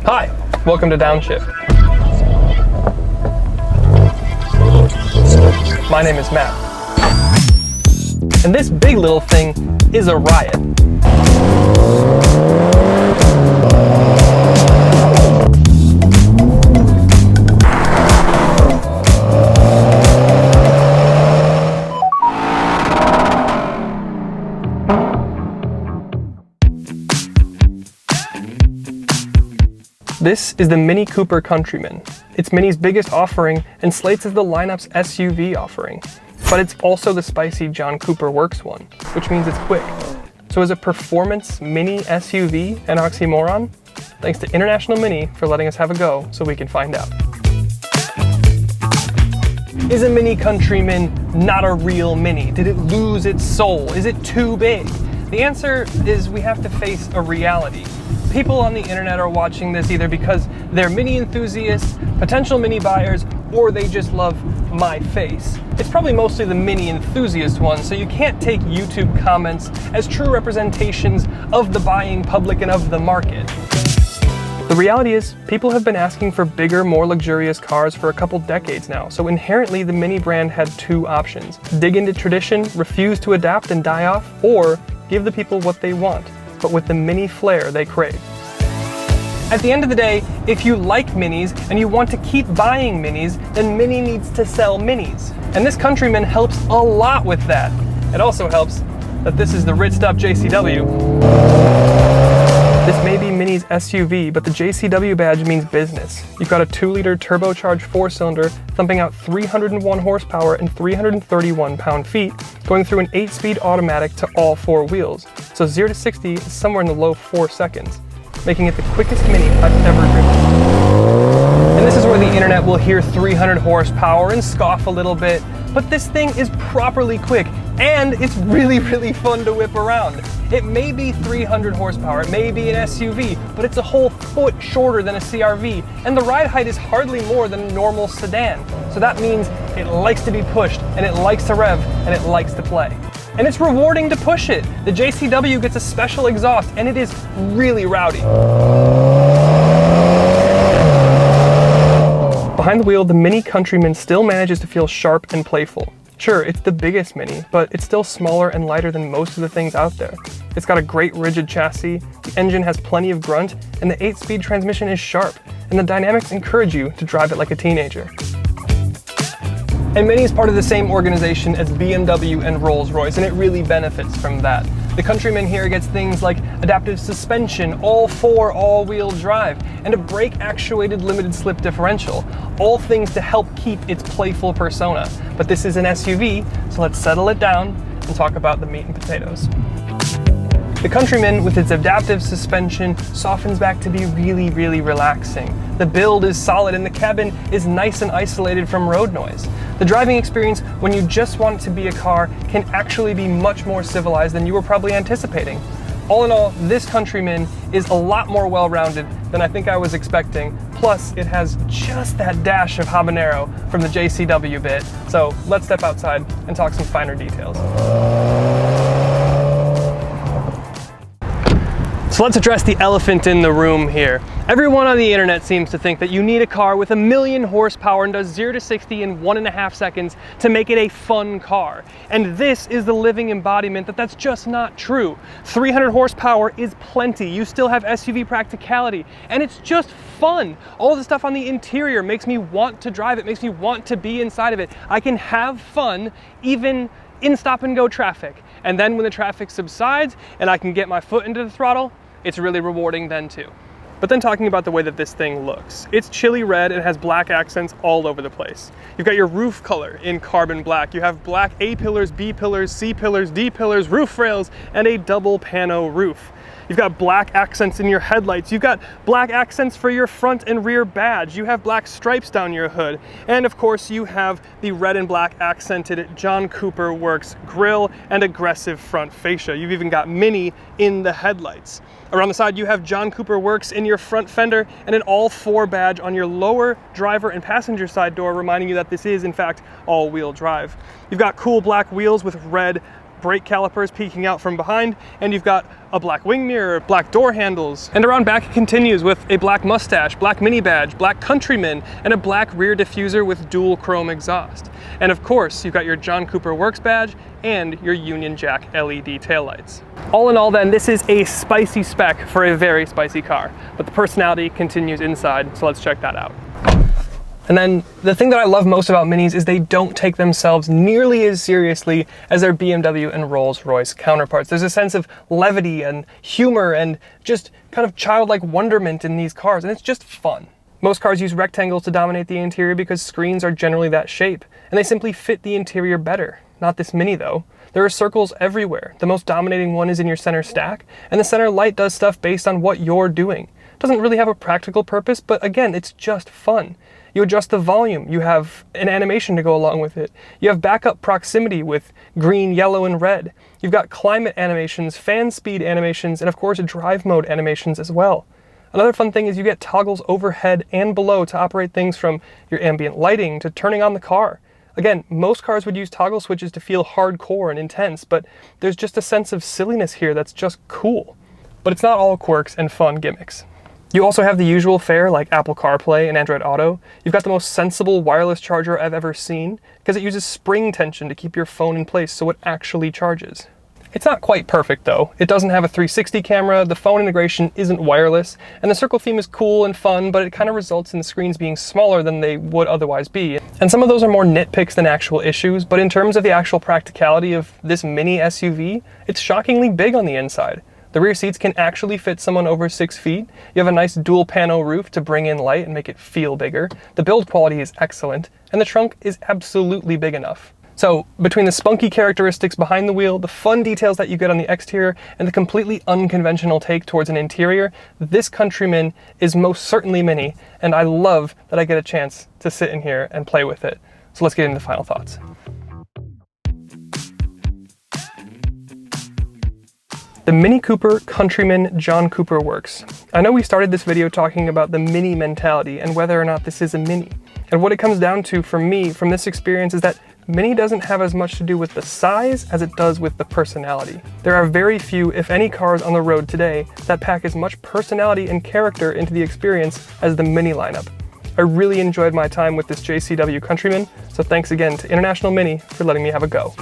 Hi, welcome to Downshift. My name is Matt. And this big little thing is a riot. This is the Mini Cooper Countryman. It's Mini's biggest offering, and Slates is the lineup's SUV offering. But it's also the spicy John Cooper Works one, which means it's quick. So is it performance Mini SUV an oxymoron? Thanks to International Mini for letting us have a go so we can find out. Is a Mini Countryman not a real Mini? Did it lose its soul? Is it too big? The answer is we have to face a reality. People on the internet are watching this either because they're Mini enthusiasts, potential Mini buyers, or they just love my face. It's probably mostly the Mini enthusiast ones, so you can't take YouTube comments as true representations of the buying public and of the market. The reality is, people have been asking for bigger, more luxurious cars for a couple decades now, so inherently the Mini brand had two options. Dig into tradition, refuse to adapt and die off, or give the people what they want, but with the Mini flair they crave. At the end of the day, if you like Minis and you want to keep buying Minis, then Mini needs to sell Minis. And this Countryman helps a lot with that. It also helps that this is the ritzed up JCW. This may be Mini's SUV, but the JCW badge means business. You've got a 2-liter turbocharged 4-cylinder thumping out 301 horsepower and 331 pound-feet, going through an 8-speed automatic to all 4 wheels. So 0 to 60 is somewhere in the low 4 seconds, making it the quickest Mini I've ever driven. And this is where the internet will hear 300 horsepower and scoff a little bit, but this thing is properly quick, and it's really, really fun to whip around. It may be 300 horsepower, it may be an SUV, but it's a whole foot shorter than a CR-V, and the ride height is hardly more than a normal sedan. So that means it likes to be pushed, and it likes to rev, and it likes to play. And it's rewarding to push it. The JCW gets a special exhaust, and it is really rowdy. Behind the wheel, the Mini Countryman still manages to feel sharp and playful. Sure, it's the biggest Mini, but it's still smaller and lighter than most of the things out there. It's got a great rigid chassis, the engine has plenty of grunt, and the 8-speed transmission is sharp, and the dynamics encourage you to drive it like a teenager. And Mini is part of the same organization as BMW and Rolls-Royce, and it really benefits from that. The Countryman here gets things like adaptive suspension, all-4 all-wheel drive, and a brake-actuated limited slip differential, all things to help keep its playful persona. But this is an SUV, so let's settle it down and talk about the meat and potatoes. The Countryman, with its adaptive suspension, softens back to be really, really relaxing. The build is solid and the cabin is nice and isolated from road noise. The driving experience, when you just want it to be a car, can actually be much more civilized than you were probably anticipating. All in all, this Countryman is a lot more well-rounded than I think I was expecting. Plus, it has just that dash of habanero from the JCW bit. So let's step outside and talk some finer details. So let's address the elephant in the room here. Everyone on the internet seems to think that you need a car with 1,000,000 horsepower and does 0 to 60 in 1.5 seconds to make it a fun car. And this is the living embodiment that that's just not true. 300 horsepower is plenty. You still have SUV practicality, and it's just fun. All of the stuff on the interior makes me want to drive it, makes me want to be inside of it. I can have fun even in stop-and-go traffic. And then when the traffic subsides and I can get my foot into the throttle, it's really rewarding then too. But then talking about the way that this thing looks. It's chili red and has black accents all over the place. You've got your roof color in carbon black. You have black A-pillars, B-pillars, C-pillars, D-pillars, roof rails, and a double pano roof. You've got black accents in your headlights. You've got black accents for your front and rear badge. You have black stripes down your hood. And of course you have the red and black accented John Cooper Works grille and aggressive front fascia. You've even got Mini in the headlights. Around the side you have John Cooper Works in your front fender and an all-4 badge on your lower driver and passenger side door, reminding you that this is in fact all-wheel drive. You've got cool black wheels with red brake calipers peeking out from behind, and you've got a black wing mirror, black door handles, and around back it continues with a black mustache, black mini badge, black Countryman, and a black rear diffuser with dual chrome exhaust. And of course, you've got your John Cooper Works badge and your Union Jack LED taillights. All in all then, this is a spicy spec for a very spicy car, but the personality continues inside, so let's check that out. And then the thing that I love most about Minis is they don't take themselves nearly as seriously as their BMW and Rolls-Royce counterparts. There's a sense of levity and humor and just kind of childlike wonderment in these cars, and it's just fun. Most cars use rectangles to dominate the interior because screens are generally that shape, and they simply fit the interior better. Not this Mini though. There are circles everywhere. The most dominating one is in your center stack, and the center light does stuff based on what you're doing. It doesn't really have a practical purpose, but again, it's just fun. You adjust the volume, you have an animation to go along with it. You have backup proximity with green, yellow, and red. You've got climate animations, fan speed animations, and of course drive mode animations as well. Another fun thing is you get toggles overhead and below to operate things from your ambient lighting to turning on the car. Again, most cars would use toggle switches to feel hardcore and intense, but there's just a sense of silliness here that's just cool. But it's not all quirks and fun gimmicks. You also have the usual fare like Apple CarPlay and Android Auto. You've got the most sensible wireless charger I've ever seen because it uses spring tension to keep your phone in place so it actually charges. It's not quite perfect though. It doesn't have a 360 camera, the phone integration isn't wireless, and the circle theme is cool and fun, but it kind of results in the screens being smaller than they would otherwise be. And some of those are more nitpicks than actual issues, but in terms of the actual practicality of this mini SUV, it's shockingly big on the inside. The rear seats can actually fit someone over 6 feet. You have a nice dual pano roof to bring in light and make it feel bigger. The build quality is excellent, and the trunk is absolutely big enough. So between the spunky characteristics behind the wheel, the fun details that you get on the exterior, and the completely unconventional take towards an interior, this Countryman is most certainly Mini, and I love that I get a chance to sit in here and play with it. So let's get into the final thoughts. The Mini Cooper Countryman John Cooper Works. I know we started this video talking about the Mini mentality and whether or not this is a Mini. And what it comes down to for me from this experience is that Mini doesn't have as much to do with the size as it does with the personality. There are very few, if any, cars on the road today that pack as much personality and character into the experience as the Mini lineup. I really enjoyed my time with this JCW Countryman, so thanks again to International Mini for letting me have a go.